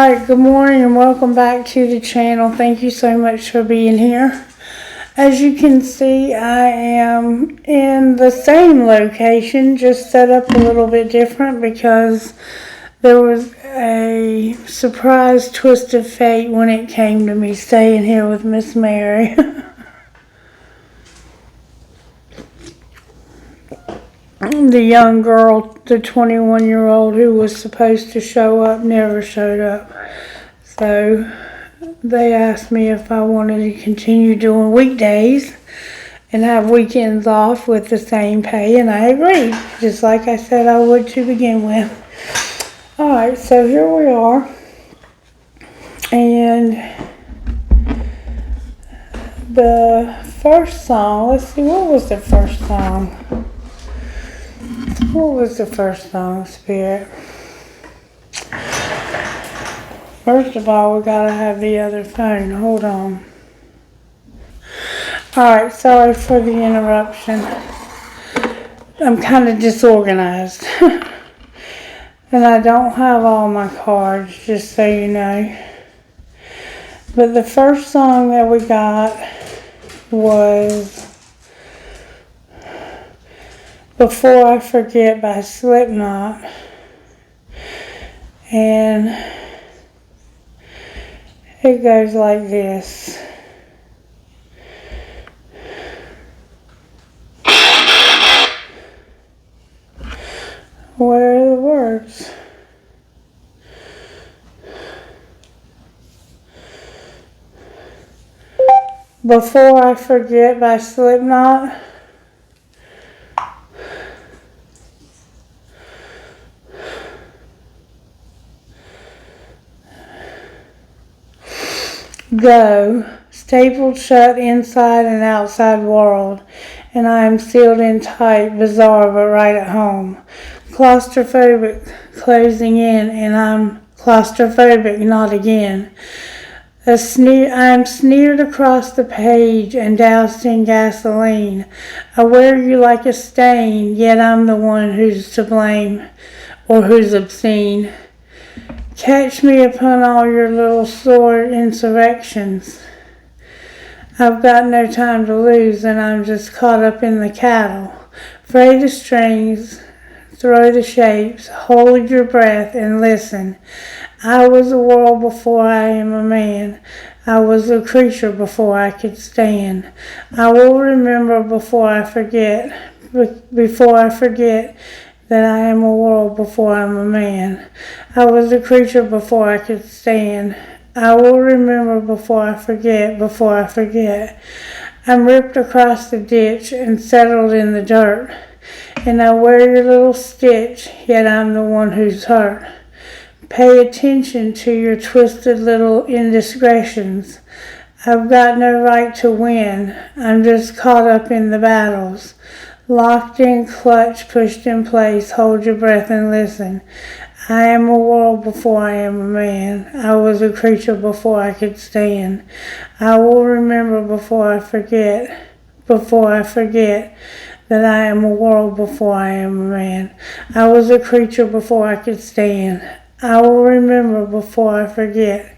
Alright, good morning and welcome back to the channel. Thank you so much for being here. As you can see, I am in the same location, just set up a little bit different because there was a surprise twist of fate when it came to me staying here with Miss Mary. The young girl, the 21-year-old who was supposed to show up, never showed up. So they asked me if I wanted to continue doing weekdays and have weekends off with the same pay, and I agreed, just like I said I would to begin with. Alright, so here we are. And the first song, let's see, what was the first song? What was the first song, Spirit? First of all, we gotta have the other phone. Hold on. Alright, sorry for the interruption. I'm kind of disorganized. And I don't have all my cards, just so you know. But the first song that we got was Before I Forget by Slipknot. And it goes like this. Where are the words? Before I Forget by Slipknot. Go, stapled shut inside and outside world, and I am sealed in tight, bizarre but right at home. Claustrophobic, closing in, and I'm claustrophobic, not again. I am sneered across the page and doused in gasoline. I wear you like a stain, yet I'm the one who's to blame, or who's obscene. Catch me upon all your little sword insurrections. I've got no time to lose, and I'm just caught up in the cattle. Fray the strings, throw the shapes, hold your breath and listen. I was a world before I am a man. I was a creature before I could stand. I will remember before I forget that I am a world before I'm a man. I was a creature before I could stand. I will remember before I forget. I'm ripped across the ditch and settled in the dirt. And I wear your little stitch, yet I'm the one who's hurt. Pay attention to your twisted little indiscretions. I've got no right to win. I'm just caught up in the battles. Locked in, clutch, pushed in place, hold your breath and listen. I am a world before I am a man. I was a creature before I could stand. I will remember before I forget that I am a world before I am a man. I was a creature before I could stand. I will remember before I forget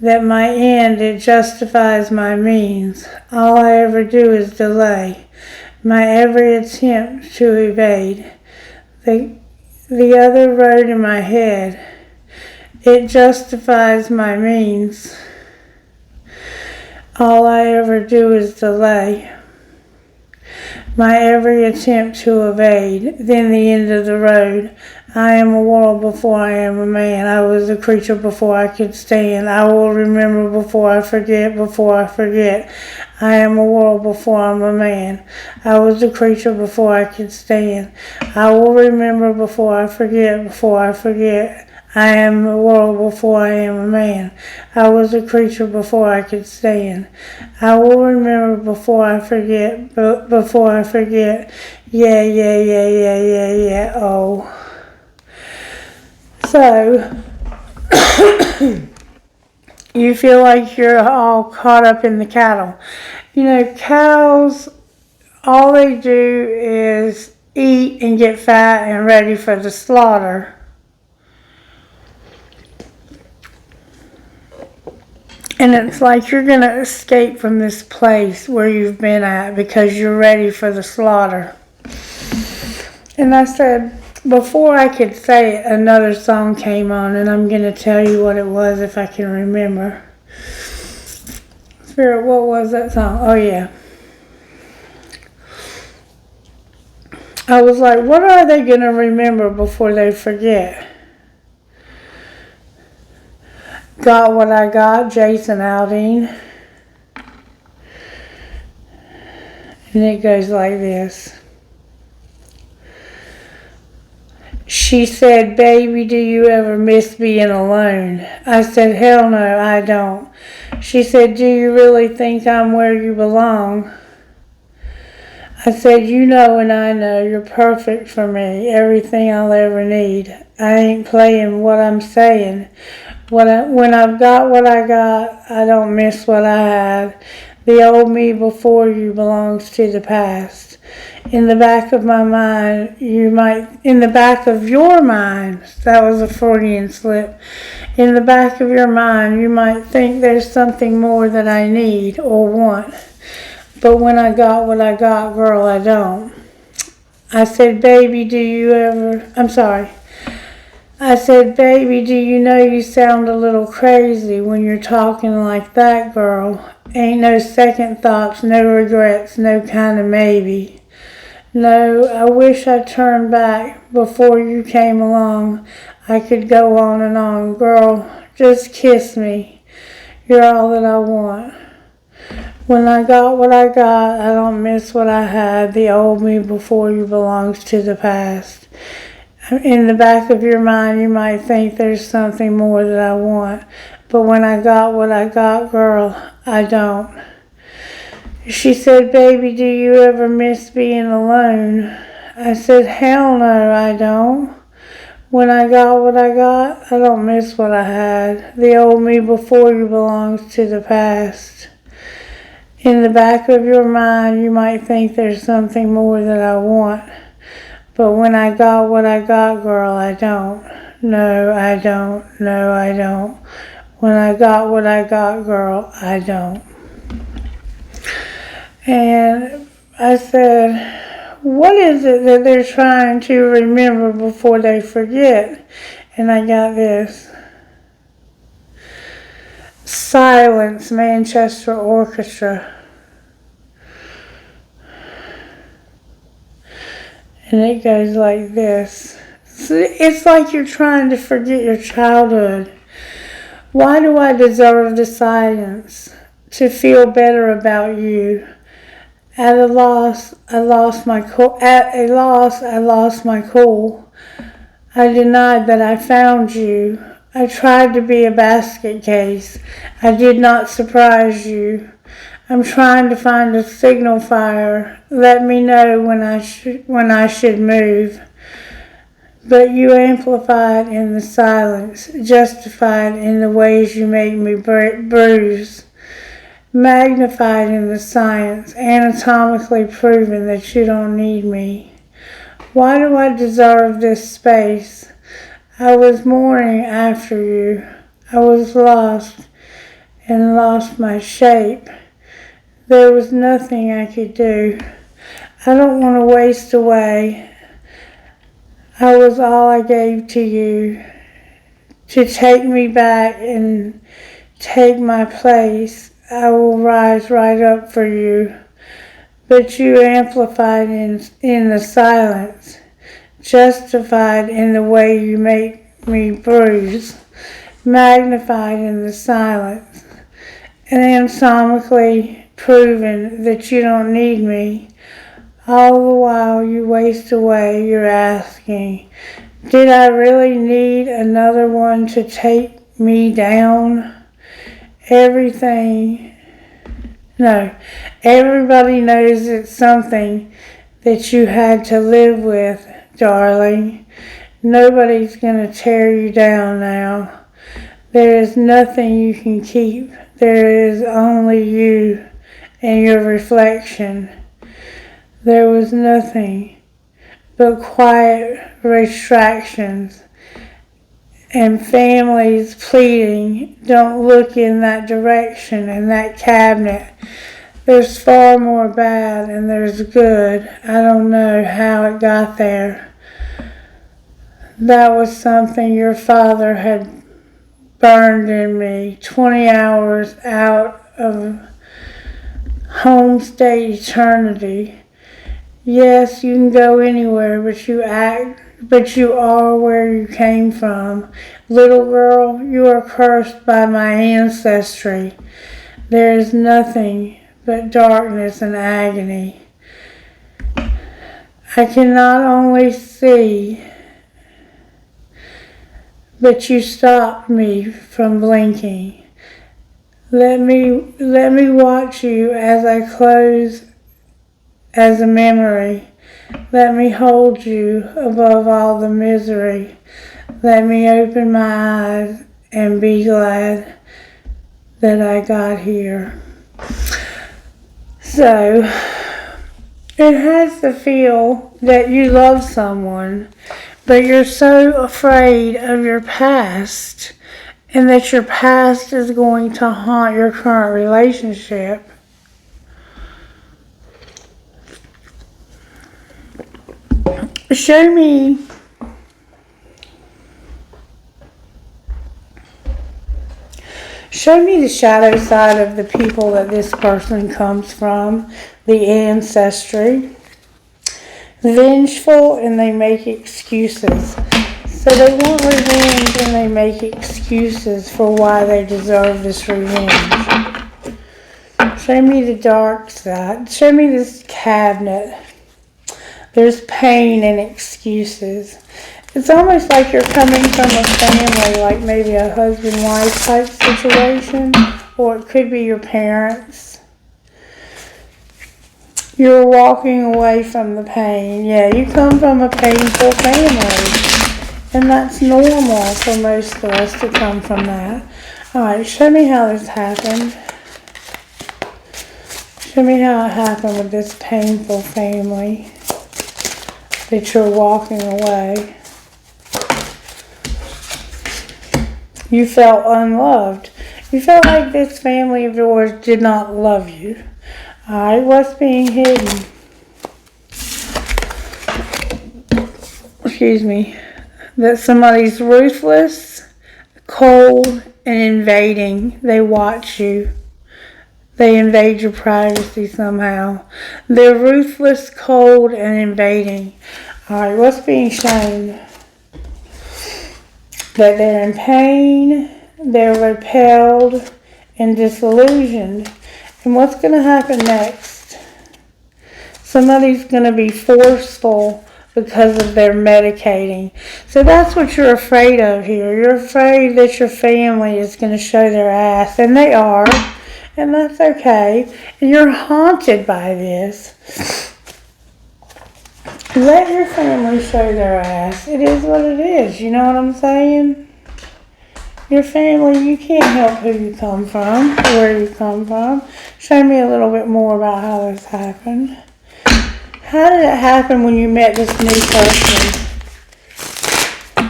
that my end, it justifies my means. All I ever do is delay my every attempt to evade. The other road in my head, it justifies my means. All I ever do is delay my every attempt to evade. Then the end of the road. I am a world before I am a man. I was a creature before I could stand. I will remember before I forget. I am a world before I'm a man. I was a creature before I could stand. I will remember before I forget. I am a world before I am a man. I was a creature before I could stand. I will remember before I forget. Yeah, oh. So, you feel like you're all caught up in the cattle. You know, cows, all they do is eat and get fat and ready for the slaughter. And it's like you're going to escape from this place where you've been at because you're ready for the slaughter. And I said, before I could say it, another song came on, and I'm going to tell you what it was if I can remember. Spirit, what was that song? Oh, yeah. I was like, what are they going to remember before they forget? Got What I Got, Jason Aldean. And it goes like this. She said, baby, do you ever miss being alone? I said, hell no, I don't. She said, do you really think I'm where you belong? I said, you know and I know you're perfect for me, everything I'll ever need. I ain't playing what I'm saying. When I've got what I got, I don't miss what I had. The old me before you belongs to the past. In the back of my mind, in the back of your mind, that was a Freudian slip. In the back of your mind, you might think there's something more that I need or want. But when I got what I got, girl, I don't. I said, baby, I said, baby, do you know you sound a little crazy when you're talking like that, girl? Ain't no second thoughts, no regrets, no kind of maybe. No, I wish I turned back before you came along. I could go on and on. Girl, just kiss me. You're all that I want. When I got what I got, I don't miss what I had. The old me before you belongs to the past. In the back of your mind, you might think there's something more that I want. But when I got what I got, girl, I don't. She said, baby, do you ever miss being alone? I said, hell no, I don't. When I got what I got, I don't miss what I had. The old me before you belongs to the past. In the back of your mind, you might think there's something more that I want. But when I got what I got, girl, I don't. No, I don't. No, I don't. When I got what I got, girl, I don't. And I said, what is it that they're trying to remember before they forget? And I got this. Silence, Manchester Orchestra. And it goes like this. It's like you're trying to forget your childhood. Why do I deserve the silence? To feel better about you. At a loss, I lost my cool. At a loss, I lost my cool. I denied that I found you. I tried to be a basket case. I did not surprise you. I'm trying to find a signal fire. Let me know when I should move. But you amplified in the silence, justified in the ways you make me bruise. Magnified in the science, anatomically proven that you don't need me. Why do I deserve this space? I was mourning after you. I was lost and lost my shape. There was nothing I could do. I don't want to waste away. I was all I gave to you. To take me back and take my place. I will rise right up for you. But you amplified in the silence, justified in the way you make me bruise, magnified in the silence, and anatomically proven that you don't need me. All the while you waste away, you're asking, did I really need another one to take me down? Everybody knows it's something that you had to live with, darling. Nobody's going to tear you down now. There is nothing you can keep. There is only you and your reflection. There was nothing but quiet retractions and families pleading, don't look in that direction, in that cabinet. There's far more bad than there's good. I don't know how it got there. That was something your father had burned in me. 20 hours out of home state eternity. Yes, you can go anywhere, but you are where you came from. Little girl, you are cursed by my ancestry. There is nothing but darkness and agony. I can not only see, but you stopped me from blinking. Let me watch you as I close as a memory. Let me hold you above all the misery. Let me open my eyes and be glad that I got here. So, it has to feel that you love someone, but you're so afraid of your past and that your past is going to haunt your current relationship. Show me the shadow side of the people that this person comes from, the ancestry. Vengeful, and they make excuses. So they want revenge and they make excuses for why they deserve this revenge. Show me the dark side. Show me this cabinet. There's pain and excuses. It's almost like you're coming from a family, like maybe a husband-wife type situation, or it could be your parents. You're walking away from the pain. Yeah, you come from a painful family, and that's normal for most of us to come from that. Alright, show me how this happened. Show me how it happened with this painful family that you're walking away. You felt unloved. You felt like this family of yours did not love you. Alright, what's being hidden? Excuse me. That somebody's ruthless, cold, and invading. They watch you. They invade your privacy somehow. They're ruthless, cold, and invading. Alright, what's being shown? That they're in pain, they're repelled, and disillusioned. And what's going to happen next? Somebody's going to be forceful because of their medicating. So that's what you're afraid of here. You're afraid that your family is going to show their ass, and they are. And that's okay. And you're haunted by this. Let your family show their ass. It is what it is. You know what I'm saying? Your family, you can't help who you come from, where you come from. Show me a little bit more about how this happened. How did it happen when you met this new person?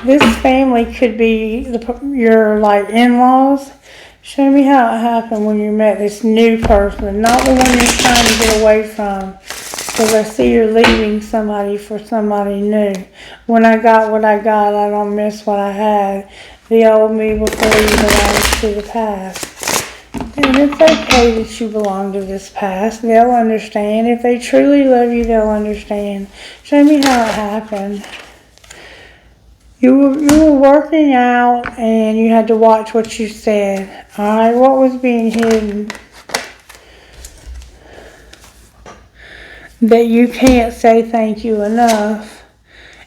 This family could be your in-laws. Show me how it happened when you met this new person, not the one you're trying to get away from. Because I see you're leaving somebody for somebody new. When I got what I got, I don't miss what I had. The old me before you belongs to the past. And it's okay that you belong to this past. They'll understand. If they truly love you, they'll understand. Show me how it happened. You were working out and you had to watch what you said. Alright, what was being hidden? That you can't say thank you enough.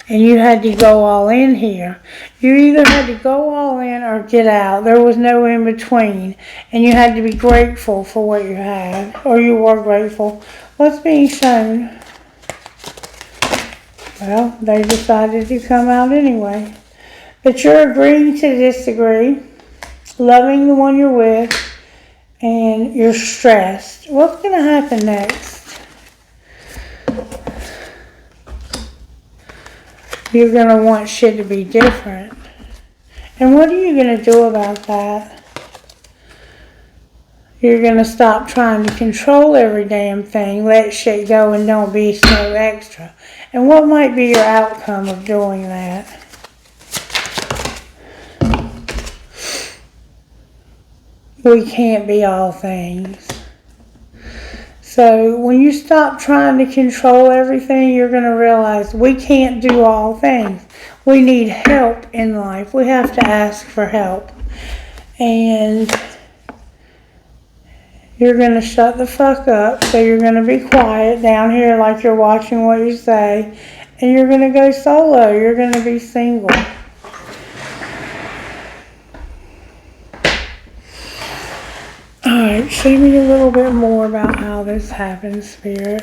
And you had to go all in here. You either had to go all in or get out. There was no in between. And you had to be grateful for what you had. Or you were grateful. What's being shown? Well, they decided to come out anyway. But you're agreeing to disagree. Loving the one you're with. And you're stressed. What's going to happen next? You're going to want shit to be different. And what are you going to do about that? You're going to stop trying to control every damn thing, let shit go, and don't be so extra. And what might be your outcome of doing that? We can't be all things. So when you stop trying to control everything, you're going to realize we can't do all things. We need help in life. We have to ask for help. And you're going to shut the fuck up. So you're going to be quiet down here like you're watching what you say. And you're going to go solo. You're going to be single. Alright, show me a little bit more about how this happens, Spirit.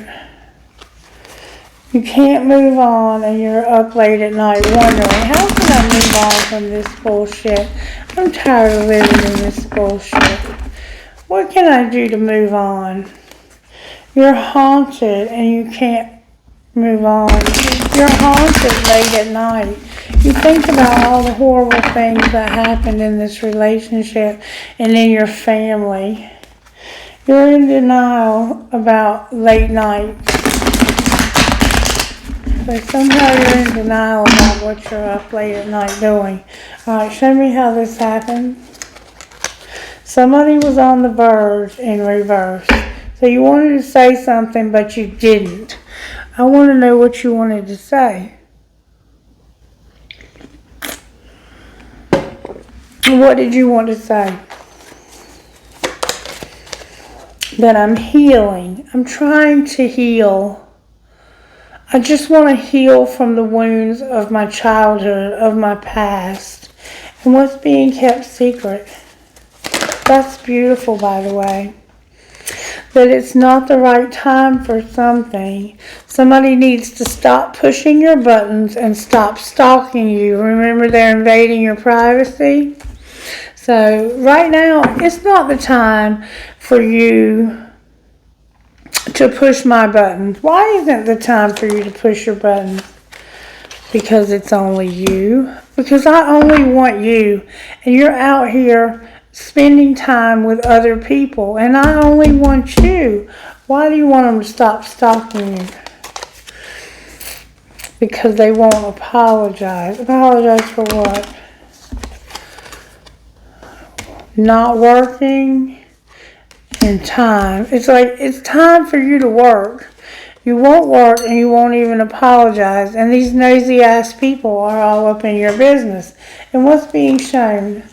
You can't move on and you're up late at night wondering, how can I move on from this bullshit? I'm tired of living in this bullshit. What can I do to move on? You're haunted and you can't move on. You're haunted late at night. You think about all the horrible things that happened in this relationship and in your family. You're in denial about late nights. So somehow you're in denial about what you're up late at night doing. Alright, show me how this happened. Somebody was on the verge in reverse. So you wanted to say something, but you didn't. I want to know what you wanted to say. What did you want to say? That I'm healing. I'm trying to heal. I just want to heal from the wounds of my childhood, of my past, and what's being kept secret. That's beautiful, by the way. That it's not the right time for something. Somebody needs to stop pushing your buttons and stop stalking you. Remember, they're invading your privacy. So right now, it's not the time for you to push my buttons. Why isn't the time for you to push your buttons? Because it's only you. Because I only want you. And you're out here spending time with other people. And I only want you. Why do you want them to stop stalking you? Because they won't apologize. Apologize for what? Not working and time. It's like, it's time for you to work. You won't work and you won't even apologize. And these nosy ass people are all up in your business. And what's being shown?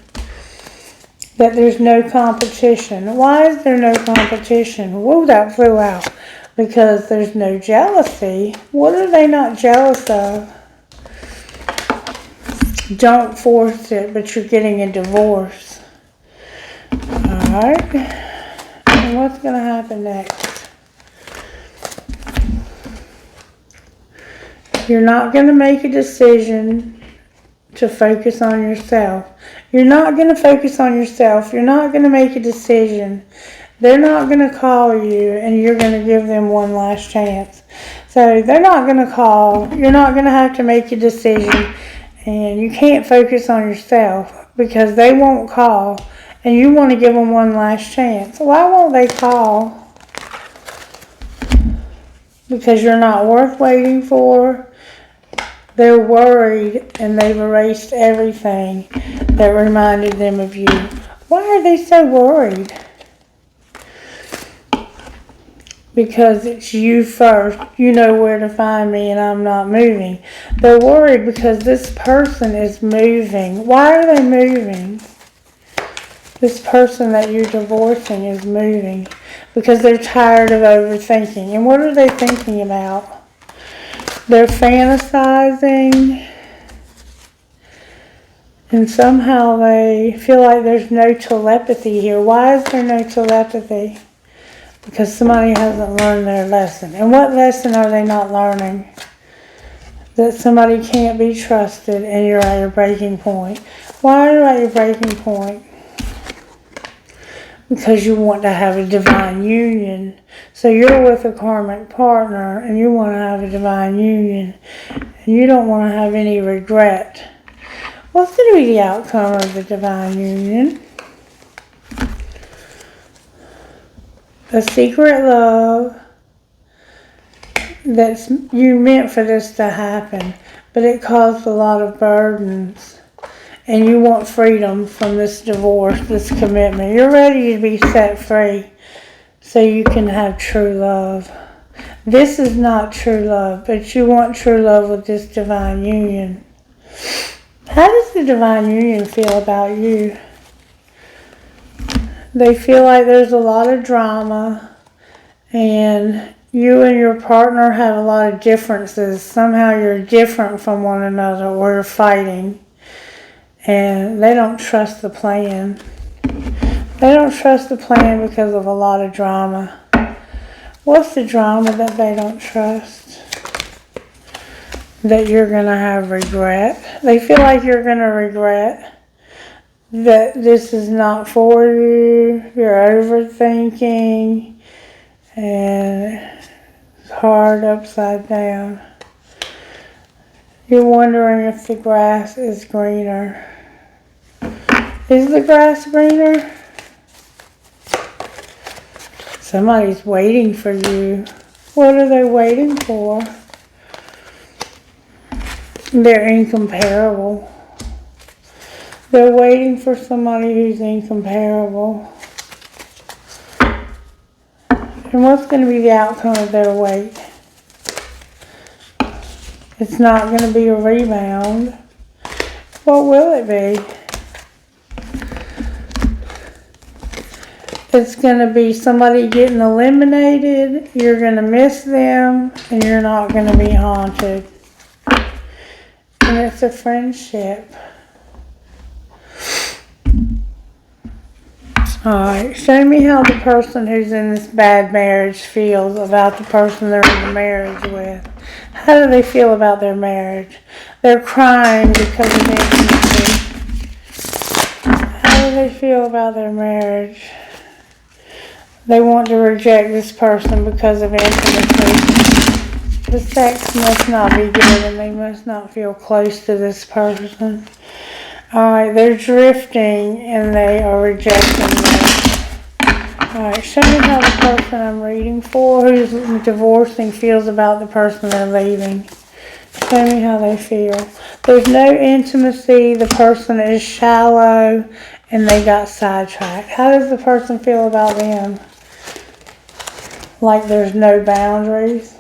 That there's no competition. Why is there no competition? Whoa, that flew out. Because there's no jealousy. What are they not jealous of? Don't force it, but you're getting a divorce. Alright. And what's going to happen next? You're not going to make a decision to focus on yourself. You're not going to focus on yourself. You're not going to make a decision. They're not going to call you and you're going to give them one last chance. So they're not going to call. You're not going to have to make a decision. And you can't focus on yourself because they won't call. And you want to give them one last chance. Why won't they call? Because you're not worth waiting for. They're worried and they've erased everything that reminded them of you. Why are they so worried? Because it's you first. You know where to find me and I'm not moving. They're worried because this person is moving. Why are they moving? This person that you're divorcing is moving because they're tired of overthinking. And what are they thinking about? They're fantasizing. And somehow they feel like there's no telepathy here. Why is there no telepathy? Because somebody hasn't learned their lesson. And what lesson are they not learning? That somebody can't be trusted and you're at your breaking point. Why are you at your breaking point? Because you want to have a divine union. So you're with a karmic partner and you want to have a divine union. And you don't want to have any regret. What's going to be the outcome of the divine union? A secret love that's you meant for this to happen, but it caused a lot of burdens. And you want freedom from this divorce, this commitment. You're ready to be set free so you can have true love. This is not true love, but you want true love with this divine union. How does the divine union feel about you? They feel like there's a lot of drama and you and your partner have a lot of differences. Somehow you're different from one another or you're fighting. And they don't trust the plan. They don't trust the plan because of a lot of drama. What's the drama that they don't trust? That you're going to have regret. They feel like you're going to regret that this is not for you. You're overthinking. And it's hard upside down. You're wondering if the grass is greener. Is the grass greener? Somebody's waiting for you. What are they waiting for? They're incomparable. They're waiting for somebody who's incomparable. And what's going to be the outcome of their wait? It's not going to be a rebound. What will it be? It's going to be somebody getting eliminated. You're going to miss them. And you're not going to be haunted. And it's a friendship. Alright, show me how the person who's in this bad marriage feels about the person they're in the marriage with. How do they feel about their marriage? They're crying because of intimacy. How do they feel about their marriage? They want to reject this person because of intimacy. The sex must not be good and they must not feel close to this person. Alright, they're drifting and they are rejecting me. Alright, show me how the person I'm reading for who's divorcing feels about the person they're leaving. Show me how they feel. There's no intimacy, the person is shallow, and they got sidetracked. How does the person feel about them? Like there's no boundaries?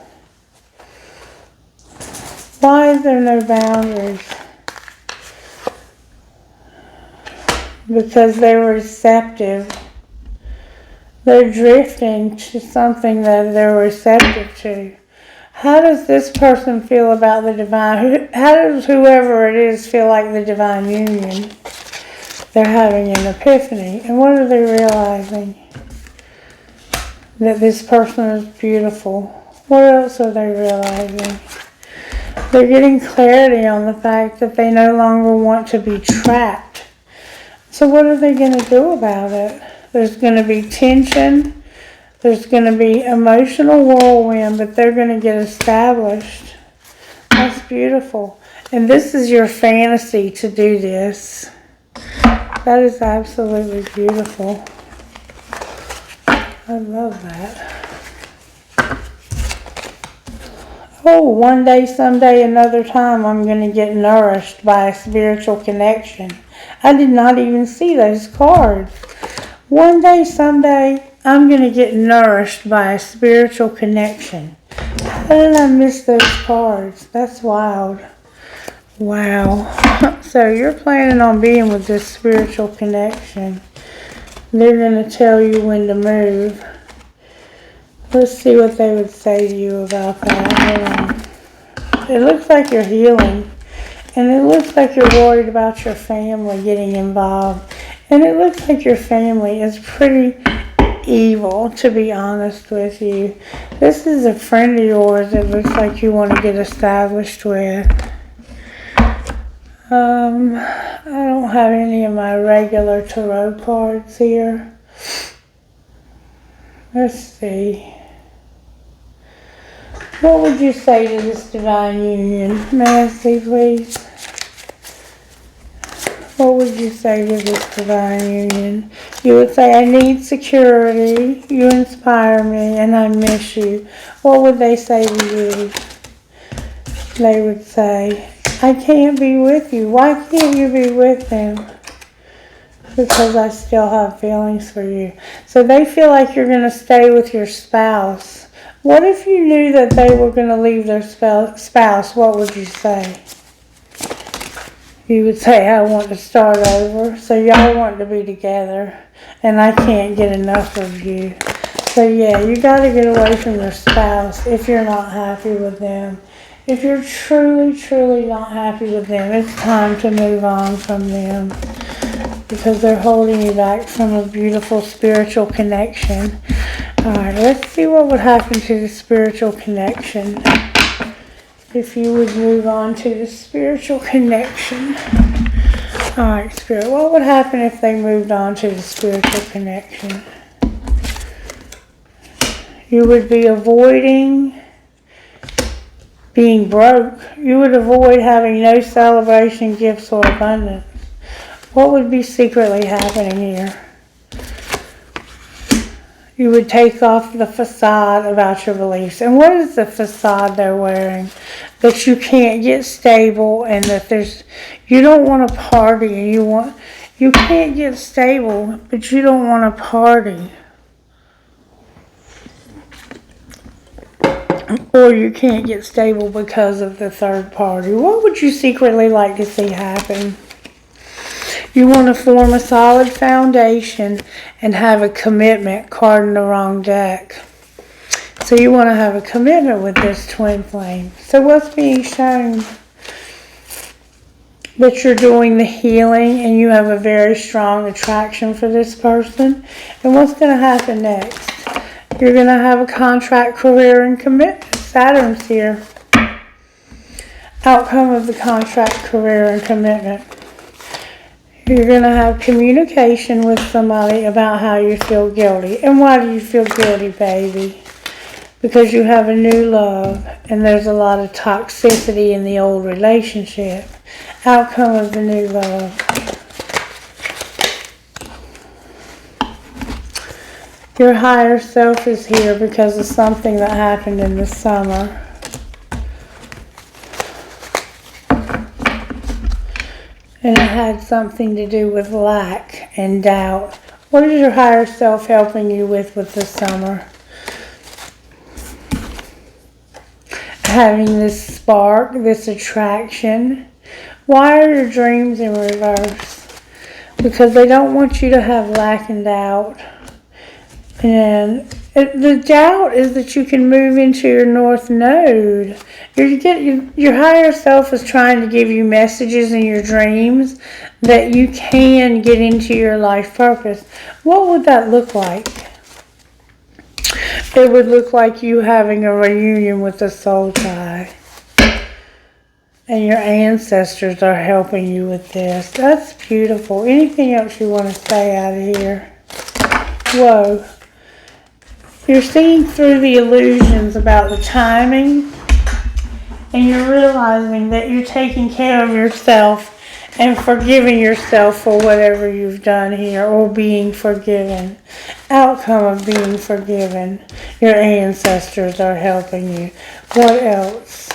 Why is there no boundaries? Because they're receptive. They're drifting to something that they're receptive to. How does this person feel about the divine? How does whoever it is feel like the divine union? They're having an epiphany. And what are they realizing? That this person is beautiful. What else are they realizing? They're getting clarity on the fact that they no longer want to be trapped. So what are they going to do about it? There's going to be tension. There's going to be emotional whirlwind, but they're going to get established. That's beautiful. And this is your fantasy to do this. That is absolutely beautiful. I love that. Oh, one day, someday, another time, I'm going to get nourished by a spiritual connection. I did not even see those cards. One day, someday, I'm going to get nourished by a spiritual connection. How did I miss those cards? That's wild. Wow. So you're planning on being with this spiritual connection. They're going to tell you when to move. Let's see what they would say to you about that. It looks like you're healing. And it looks like you're worried about your family getting involved. And it looks like your family is pretty evil, to be honest with you. This is a friend of yours that looks like you want to get established with. I don't have any of my regular tarot cards here. Let's see. What would you say to this divine union? May I see, please? What would you say to this divine union? You would say, I need security, you inspire me, and I miss you. What would they say to you? They would say, I can't be with you. Why can't you be with them? Because I still have feelings for you. So they feel like you're going to stay with your spouse. What if you knew that they were going to leave their spouse? What would you say? You would say, I want to start over. So y'all want to be together. And I can't get enough of you. So yeah, you got to get away from your spouse if you're not happy with them. If you're truly, truly not happy with them, it's time to move on from them. Because they're holding you back from a beautiful spiritual connection. Alright, let's see what would happen to the spiritual connection. If you would move on to the spiritual connection. Alright, Spirit, what would happen if they moved on to the spiritual connection? You would be avoiding being broke. You would avoid having no celebration, gifts, or abundance. What would be secretly happening here? You would take off the facade about your beliefs. And what is the facade they're wearing? That you can't get stable and that you don't want to party and you can't get stable, but you don't want to party. Or you can't get stable because of the third party. What would you secretly like to see happen? You want to form a solid foundation and have a commitment, card in the wrong deck. So you want to have a commitment with this twin flame. So what's being shown? That you're doing the healing and you have a very strong attraction for this person. And what's going to happen next? You're going to have a contract, career, and commitment. Saturn's here. Outcome of the contract, career, and commitment. You're going to have communication with somebody about how you feel guilty. And why do you feel guilty, baby? Because you have a new love and there's a lot of toxicity in the old relationship. Outcome of the new love. Your higher self is here because of something that happened in the summer. And it had something to do with lack and doubt. What is your higher self helping you with the summer? Having this spark, this attraction. Why are your dreams in reverse? Because they don't want you to have lack and doubt. And the doubt is that you can move into your North Node. Your higher self is trying to give you messages in your dreams that you can get into your life purpose. What would that look like? It would look like you having a reunion with a soul tie. And your ancestors are helping you with this. That's beautiful. Anything else you want to say out of here? Whoa. You're seeing through the illusions about the timing. And you're realizing that you're taking care of yourself and forgiving yourself for whatever you've done here or being forgiven. Outcome of being forgiven. Your ancestors are helping you. What else?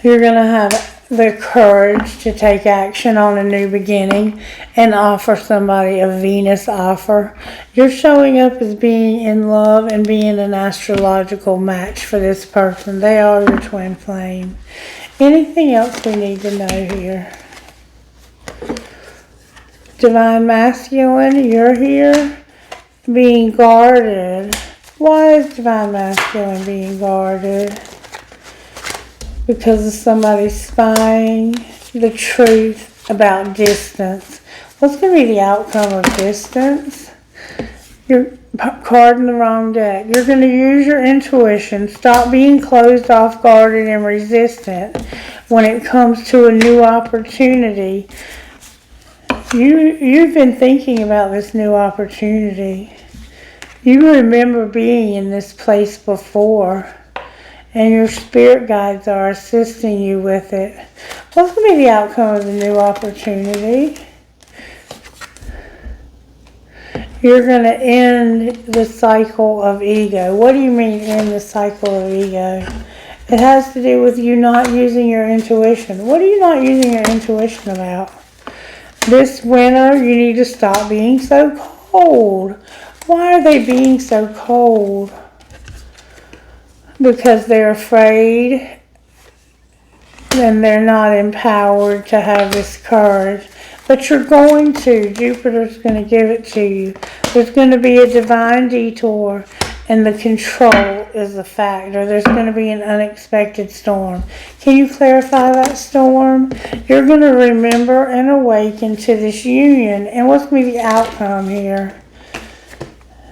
You're going to have the courage to take action on a new beginning and offer somebody a Venus offer. You're showing up as being in love and being an astrological match for this person. They are your twin flame. Anything else we need to know here? Divine Masculine, you're here being guarded. Why is Divine Masculine being guarded? Because of somebody spying the truth about distance. What's going to be the outcome of distance? You're card in the wrong deck. You're going to use your intuition. Stop being closed off, guarded, and resistant when it comes to a new opportunity. You've been thinking about this new opportunity. You remember being in this place before. and your spirit guides are assisting you with it. What's going to be the outcome of the new opportunity? You're going to end the cycle of ego. What do you mean end the cycle of ego? It has to do with you not using your intuition. What are you not using your intuition about? This winter, you need to stop being so cold. Why are they being so cold? Because they're afraid and they're not empowered to have this courage. But you're going to. Jupiter's going to give it to you. There's going to be a divine detour, and the control is the factor. There's going to be an unexpected storm. Can you clarify that storm? You're going to remember and awaken to this union. And what's going to be the outcome here?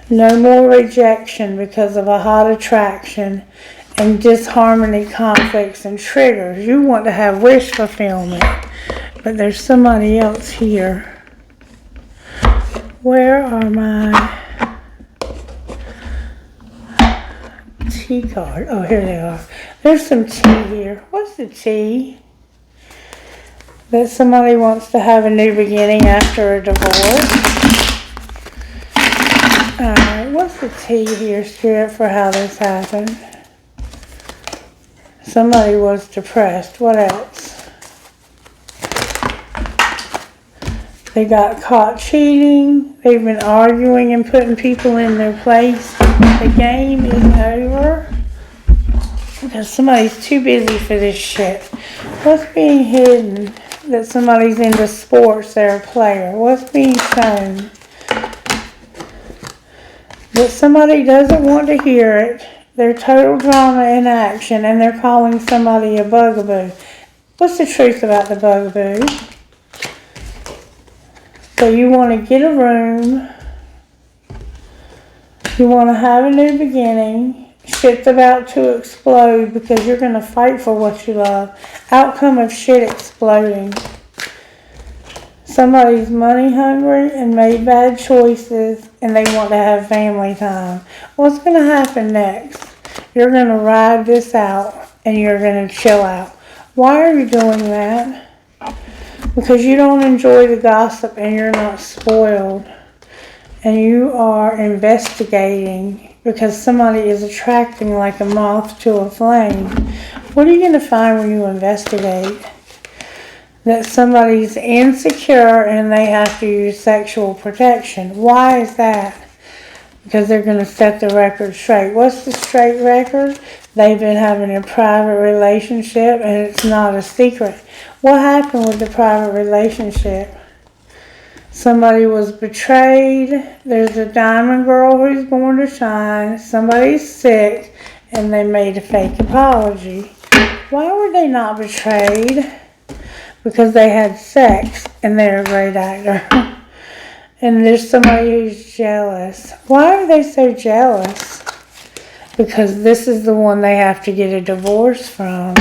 No more rejection because of a hot attraction and disharmony, conflicts, and triggers. You want to have wish fulfillment. But there's somebody else here. Where are my tea cards? Oh, here they are. There's some tea here. What's the tea? That somebody wants to have a new beginning after a divorce. Alright, what's the tea here, Spirit, for how this happened? Somebody was depressed. What else? They got caught cheating. They've been arguing and putting people in their place. The game is over because somebody's too busy for this shit. What's being hidden? That somebody's into sports, they're a player. What's being shown? That somebody doesn't want to hear it. They're total drama in action, and they're calling somebody a bugaboo. What's the truth about the bugaboo? So you want to get a room, you want to have a new beginning, shit's about to explode because you're going to fight for what you love. Outcome of shit exploding. Somebody's money hungry and made bad choices and they want to have family time. What's going to happen next? You're going to ride this out and you're going to chill out. Why are you doing that? Because you don't enjoy the gossip and you're not spoiled. And you are investigating because somebody is attracting like a moth to a flame. What are you going to find when you investigate? That somebody's insecure and they have to use sexual protection. Why is that? Because they're going to set the record straight. What's the straight record? They've been having a private relationship and it's not a secret. What happened with the private relationship? Somebody was betrayed. There's a diamond girl who's born to shine. Somebody's sick and they made a fake apology. Why were they not betrayed? Because they had sex and they're a great actor. And there's somebody who's jealous. Why are they so jealous? Because this is the one they have to get a divorce from.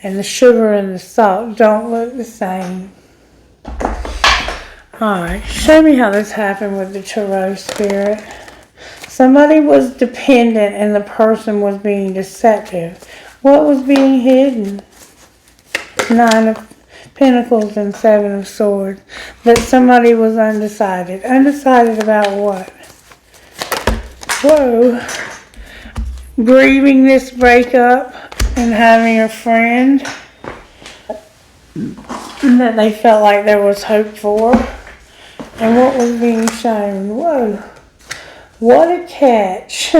And the sugar and the salt don't look the same. Alright, show me how this happened with the Tarot Spirit. Somebody was dependent and the person was being deceptive. What was being hidden? 9 of Pentacles and 7 of Swords. That somebody was undecided. Undecided about what? Whoa. Grieving this breakup and having a friend that they felt like there was hope for. And what was being shown? Whoa. What a catch.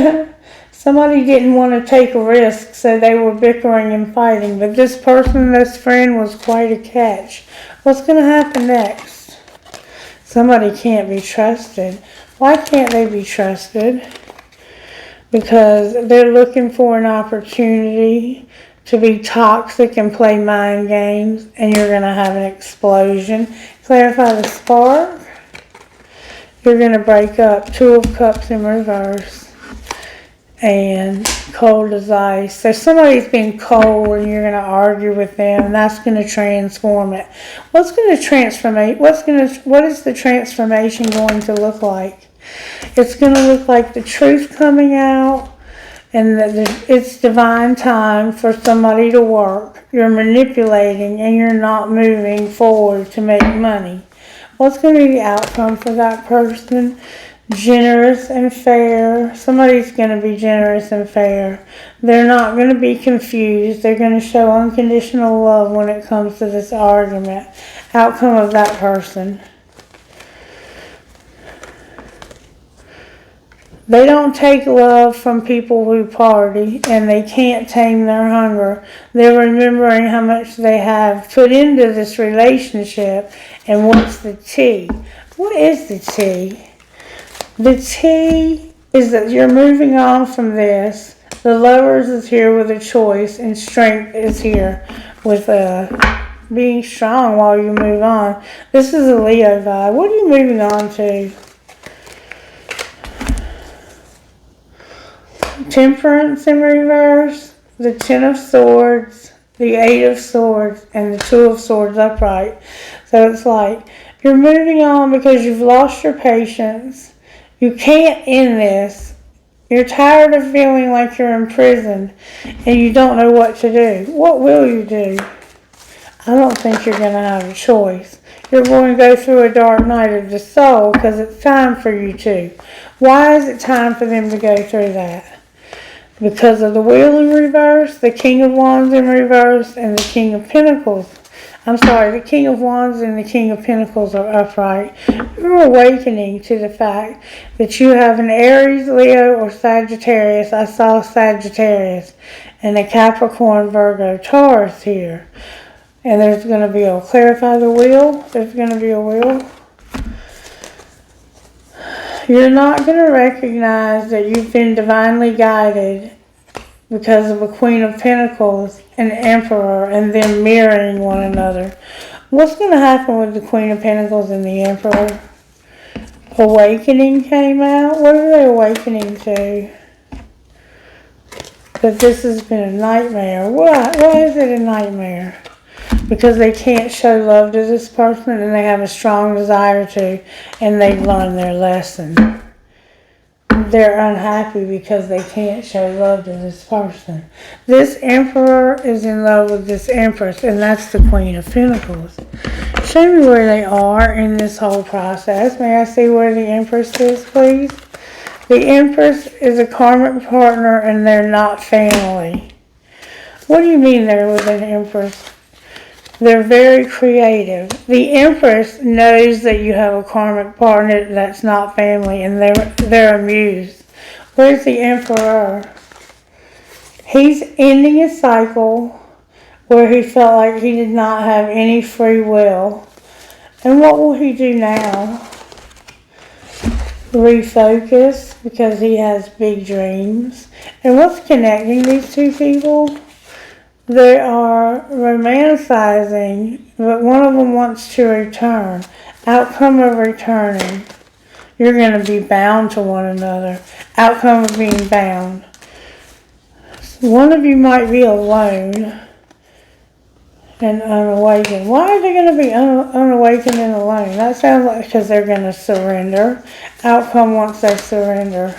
Somebody didn't want to take a risk, so they were bickering and fighting. But this person, this friend, was quite a catch. What's going to happen next? Somebody can't be trusted. Why can't they be trusted? Because they're looking for an opportunity to be toxic and play mind games, and you're going to have an explosion. Clarify the spark. You're going to break up. 2 of Cups in reverse. And cold as ice. So somebody's been cold and you're going to argue with them, and that's going to transform it. What's going to transform? What is the transformation going to look like? It's going to look like the truth coming out. and that it's divine time for somebody to work. You're manipulating and you're not moving forward to make money. What's going to be the outcome for that person? Generous and fair. Somebody's going to be generous and fair. They're not going to be confused. They're going to show unconditional love when it comes to this argument. Outcome of that person. They don't take love from people who party, and they can't tame their hunger. They're remembering how much they have put into this relationship, and what's the tea? What is the tea? The tea is that you're moving on from this. The Lovers is here with a choice, and Strength is here with being strong while you move on. This is a Leo vibe. What are you moving on to? Temperance in reverse, the Ten of Swords, the Eight of Swords, and the Two of Swords upright. So it's like you're moving on because you've lost your patience. You can't end this. You're tired of feeling like you're imprisoned and you don't know what to do. What will you do? I don't think you're going to have a choice. You're going to go through a dark night of the soul because it's time for you to. Why is it time for them to go through that? Because of the Wheel in reverse, the King of Wands in reverse, and the King of Pentacles. I'm sorry, the King of Wands and the King of Pentacles are upright. You're awakening to the fact that you have an Aries, Leo, or Sagittarius. I saw Sagittarius. And a Capricorn, Virgo, Taurus here. And there's going to be a clarify the wheel. There's going to be a wheel. You're not going to recognize that you've been divinely guided because of a Queen of Pentacles, an Emperor, and them mirroring one another. What's going to happen with the Queen of Pentacles and the Emperor? Awakening came out. What are they awakening to? That this has been a nightmare. Why is it a nightmare? Because they can't show love to this person and they have a strong desire to, and they've learned their lesson. They're unhappy because they can't show love to this person. This Emperor is in love with this Empress, and that's the Queen of Pentacles. Show me where they are in this whole process. May I see where the Empress is, please? The Empress is a karmic partner and they're not family. What do you mean they're with an Empress? They're very creative. The Empress knows that you have a karmic partner that's not family, and they're amused. Where's the Emperor? He's ending a cycle where he felt like he did not have any free will. And what will he do now? Refocus, because he has big dreams. And what's connecting these two people? They are romanticizing, but one of them wants to return. Outcome of returning. You're going to be bound to one another. Outcome of being bound. One of you might be alone and unawakened. Why are they going to be unawakened and alone? That sounds like because they're going to surrender. Outcome once they surrender.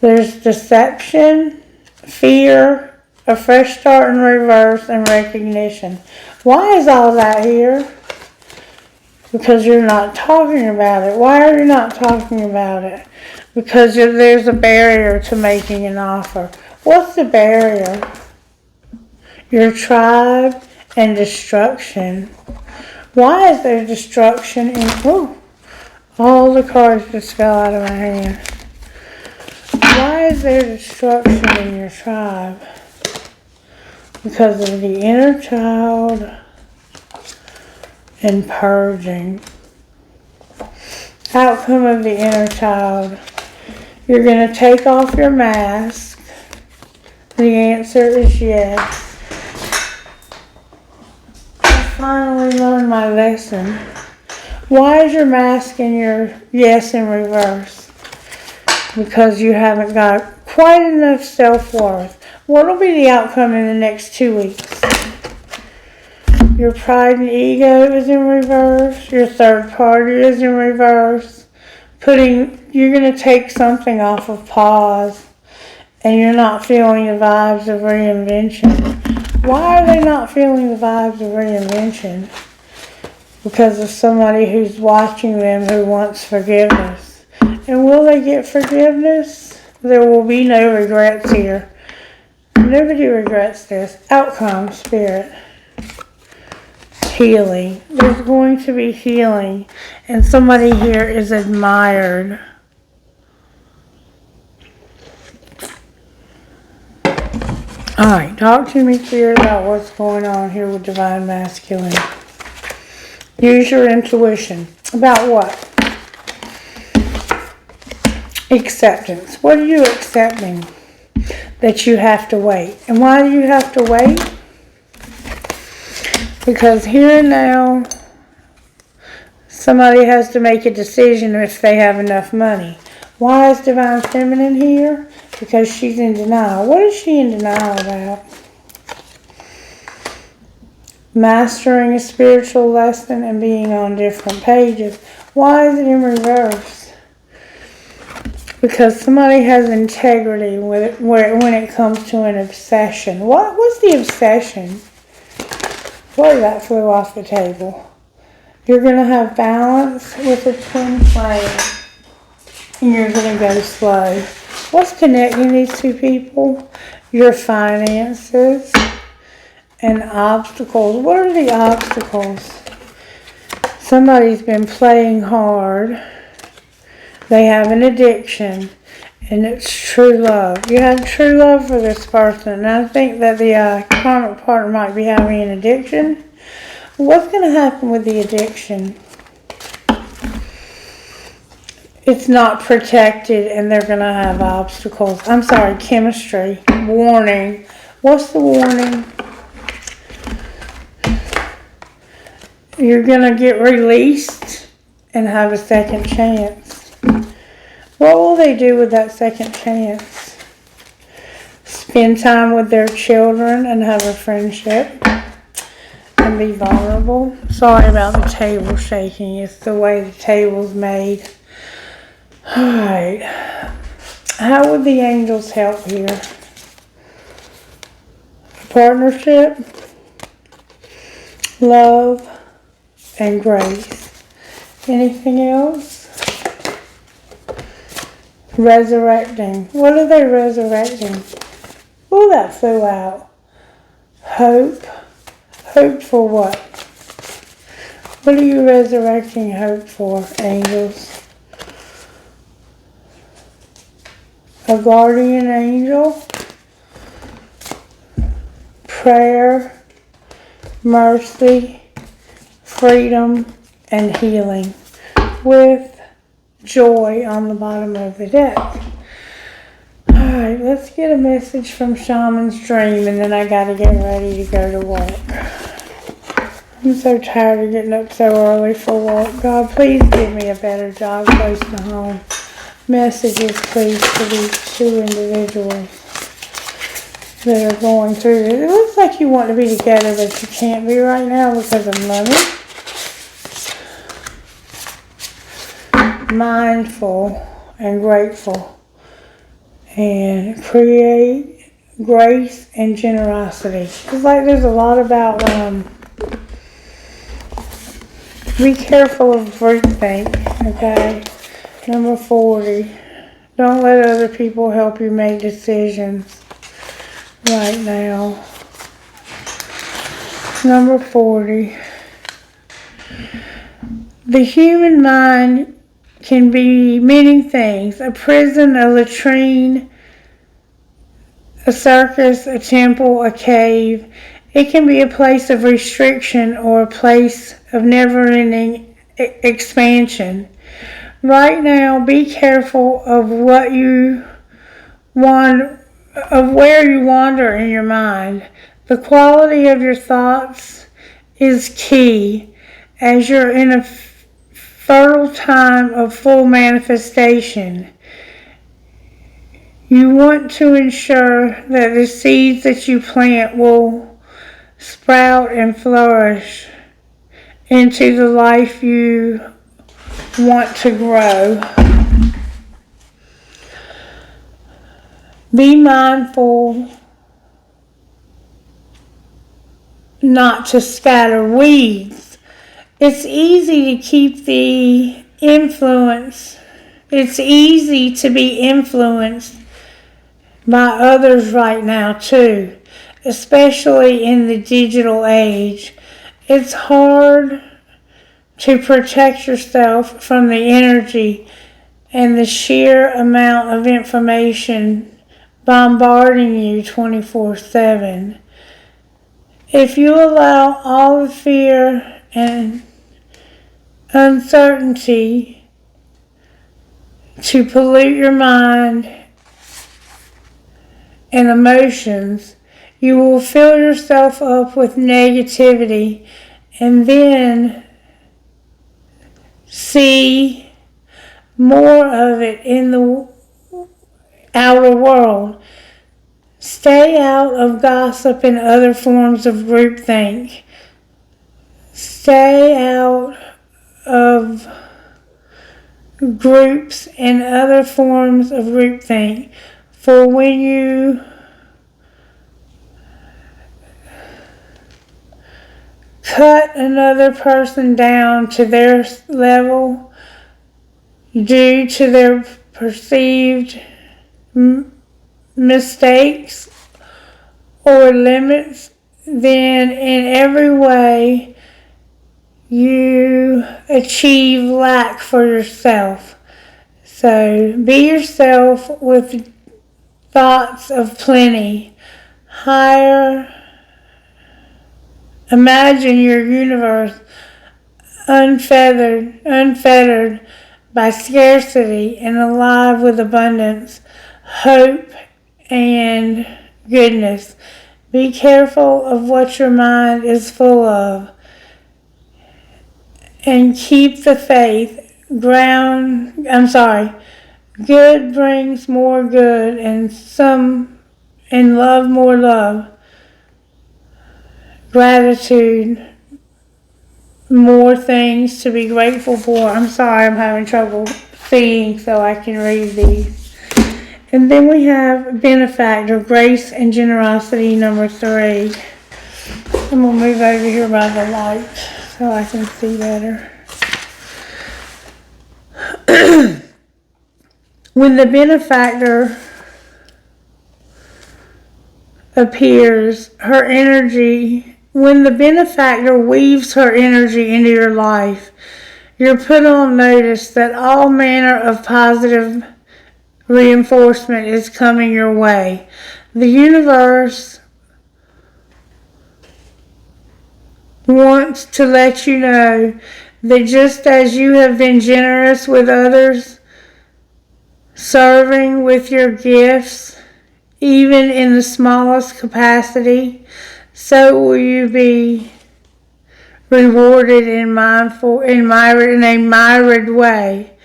There's deception, fear, a fresh start in reverse, and recognition. Why is all that here? Because you're not talking about it. Why are you not talking about it? Because there's a barrier to making an offer. What's the barrier? Your tribe and destruction. Why is there destruction in... Oh, all the cards just fell out of my hand. Why is there destruction in your tribe? Because of the inner child and purging. Outcome of the inner child. You're going to take off your mask. The answer is yes. I finally learned my lesson. Why is your mask and your yes in reverse? Because you haven't got quite enough self-worth. What will be the outcome in the next 2 weeks? Your pride and ego is in reverse. Your third party is in reverse. you're going to take something off of pause, and you're not feeling the vibes of reinvention. Why are they not feeling the vibes of reinvention? Because of somebody who's watching them who wants forgiveness. And will they get forgiveness? There will be no regrets here. Nobody regrets this. Outcome, Spirit. Healing. There's going to be healing. And somebody here is admired. Alright, talk to me, Spirit, about what's going on here with Divine Masculine. Use your intuition. About what? Acceptance. What are you accepting? That you have to wait. And why do you have to wait? Because here and now, somebody has to make a decision if they have enough money. Why is Divine Feminine here? Because she's in denial. What is she in denial about? Mastering a spiritual lesson and being on different pages. Why is it in reverse? Because somebody has integrity when it comes to an obsession. What's the obsession? Boy, that flew off the table. You're going to have balance with a twin flame. And you're going to go slow. What's connecting these two people? Your finances and obstacles. What are the obstacles? Somebody's been playing hard. They have an addiction. And it's true love. You have true love for this person. And I think that the karmic partner might be having an addiction. What's going to happen with the addiction? It's not protected and they're going to have obstacles. I'm sorry, chemistry. Warning. What's the warning? You're going to get released and have a second chance. What will they do with that second chance? Spend time with their children and have a friendship and be vulnerable. Sorry about the table shaking. It's the way the table's made. Alright. How would the angels help here? Partnership, love, and grace. Anything else? Resurrecting. What are they resurrecting? Oh, that flew out. Hope. Hope for what? What are you resurrecting hope for, angels? A guardian angel. Prayer. Mercy. Freedom. And healing. With joy on the bottom of the deck. Alright, let's get a message from Shaman's Dream and then I gotta get ready to go to work. I'm so tired of getting up so early for work. God, please give me a better job close to home. Messages, please, for these two individuals that are going through this. It looks like you want to be together, but you can't be right now because of money. Mindful and grateful and create grace and generosity. It's like there's a lot about be careful of groupthink, okay? Number 40. Don't let other people help you make decisions right now. Number 40. The human mind can be many things. A prison, a latrine, a circus, a temple, a cave. It can be a place of restriction or a place of never-ending expansion. Right now, be careful of what you want, of where you wander in your mind. The quality of your thoughts is key as you're in a fertile time of full manifestation. You want to ensure that the seeds that you plant will sprout and flourish into the life you want to grow. Be mindful not to scatter weeds. It's easy to keep the influence. It's easy to be influenced by others right now too, especially in the digital age. It's hard to protect yourself from the energy and the sheer amount of information bombarding you 24/7. If you allow all the fear and uncertainty to pollute your mind and emotions, you will fill yourself up with negativity and then see more of it in the outer world. Stay out of gossip and other forms of groupthink. Stay out of groups and other forms of groupthink. For when you cut another person down to their level due to their perceived mistakes or limits, then in every way you achieve lack for yourself. So be yourself with thoughts of plenty. Imagine your universe unfettered by scarcity and alive with abundance, hope, and goodness. Be careful of what your mind is full of and keep the faith. Good brings more good and love more love. Gratitude, more things to be grateful for. I'm sorry, I'm having trouble seeing so I can read these. And then we have benefactor, grace and generosity, number 3. I'm going to move over here by the light so I can see better. When the benefactor appears, when the benefactor weaves her energy into your life, you're put on notice that all manner of positive reinforcement is coming your way. The universe wants to let you know that just as you have been generous with others, serving with your gifts, even in the smallest capacity, so will you be rewarded in a myriad way.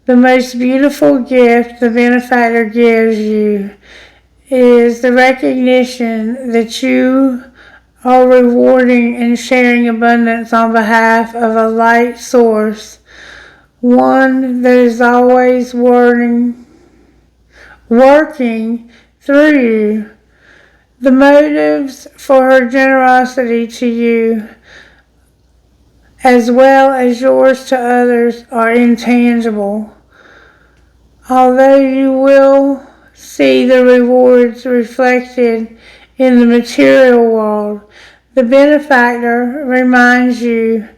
The most beautiful gift the benefactor gives you is the recognition that you are rewarding and sharing abundance on behalf of a light source, one that is always working through you. The motives for her generosity to you, as well as yours to others, are intangible. Although you will see the rewards reflected in the material world, the benefactor reminds you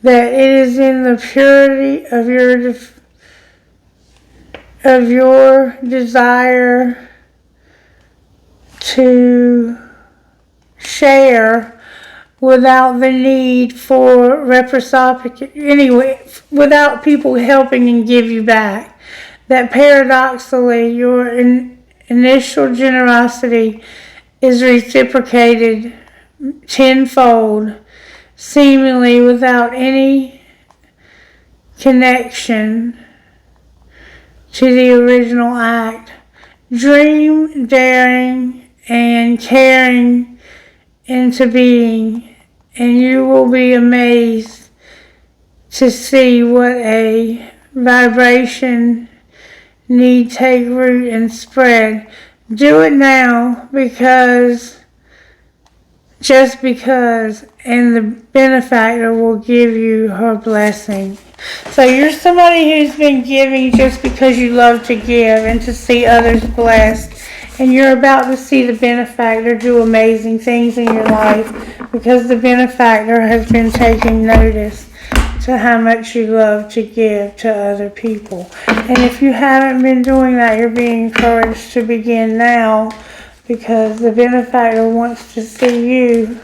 that it is in the purity of your desire to share without the need for without people helping and give you back, that paradoxically your initial generosity is reciprocated tenfold, seemingly without any connection to the original act. Dream, daring, and caring into being, and you will be amazed to see what a vibration need take root and spread. Do it now just because, and the benefactor will give you her blessing. So you're somebody who's been giving just because you love to give and to see others blessed. And you're about to see the benefactor do amazing things in your life because the benefactor has been taking notice to how much you love to give to other people. And if you haven't been doing that, you're being encouraged to begin now because the benefactor wants to see you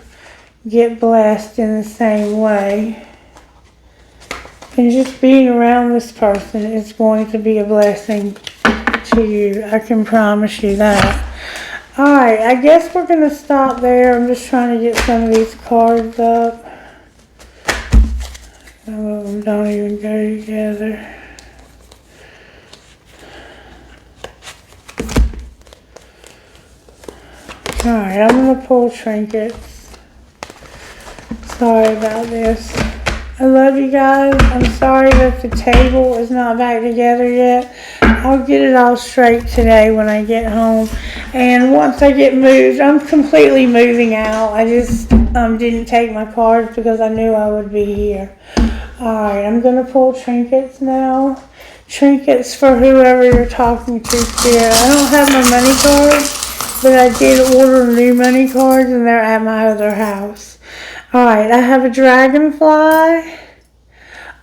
get blessed in the same way. And just being around this person is going to be a blessing to you. I can promise you that. Alright, I guess we're going to stop there. I'm just trying to get some of these cards up. Some of them don't even go together. Alright, I'm going to pull trinkets. Sorry about this. I love you guys. I'm sorry that the table is not back together yet. I'll get it all straight today when I get home. And once I get moved, I'm completely moving out. I just didn't take my cards because I knew I would be here. Alright, I'm going to pull trinkets now. Trinkets for whoever you're talking to, Spirit. I don't have my money cards, but I did order new money cards and they're at my other house. Alright, I have a dragonfly.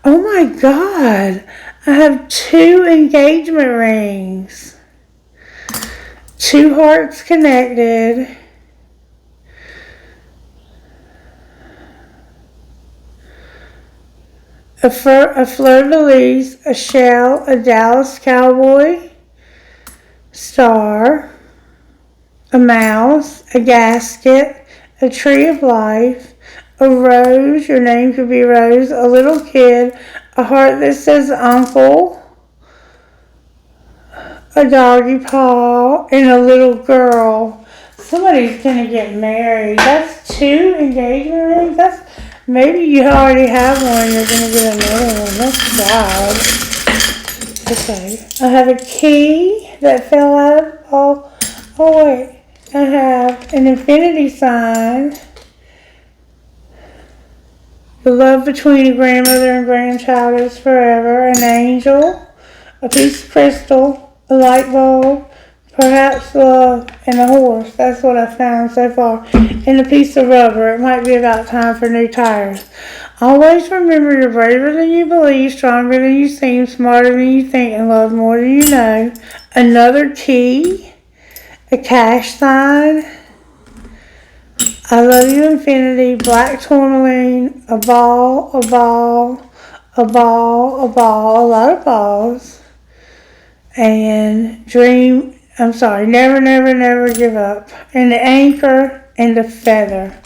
Oh my God. I have 2 engagement rings. 2 hearts connected. A fleur-de-lis, a shell, a Dallas cowboy, star, a mouse, a gasket, a tree of life, a rose, your name could be Rose, a little kid, a heart that says uncle, a doggy paw, and a little girl. Somebody's going to get married. That's 2 engagement rings. Maybe you already have one. You're going to get another one. That's God. Okay. I have a key that fell out of the ball. Oh, wait. I have an infinity sign. The love between a grandmother and grandchild is forever. An angel, a piece of crystal, a light bulb, perhaps love, and a horse. That's what I've found so far. And a piece of rubber. It might be about time for new tires. Always remember you're braver than you believe, stronger than you seem, smarter than you think, and love more than you know. Another key, a cash sign. I love you, infinity, black tourmaline, a ball, a ball, a ball, a ball, a lot of balls, and never, never, never give up, and the anchor and the feather.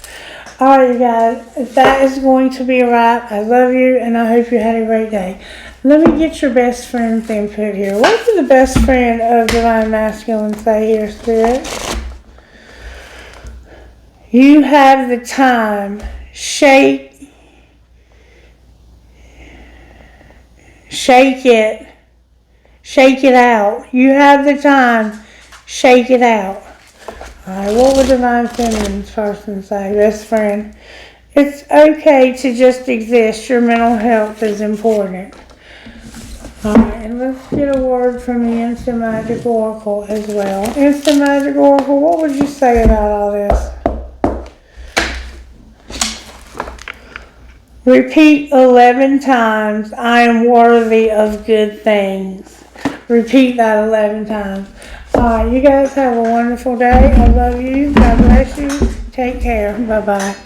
Alright, you guys, that is going to be a wrap. I love you, and I hope you had a great day. Let me get your best friend's input here. What did the best friend of Divine Masculine say here, Spirit? You have the time. Shake it. Shake it out. You have the time. Shake it out. Alright, what would Divine Feminine's person say? Best friend. It's okay to just exist. Your mental health is important. Alright, and let's get a word from the Instant Magic Oracle as well. Instant Magic Oracle, what would you say about all this? Repeat 11 times, I am worthy of good things. Repeat that 11 times. Alright, you guys have a wonderful day. I love you. God bless you. Take care. Bye-bye.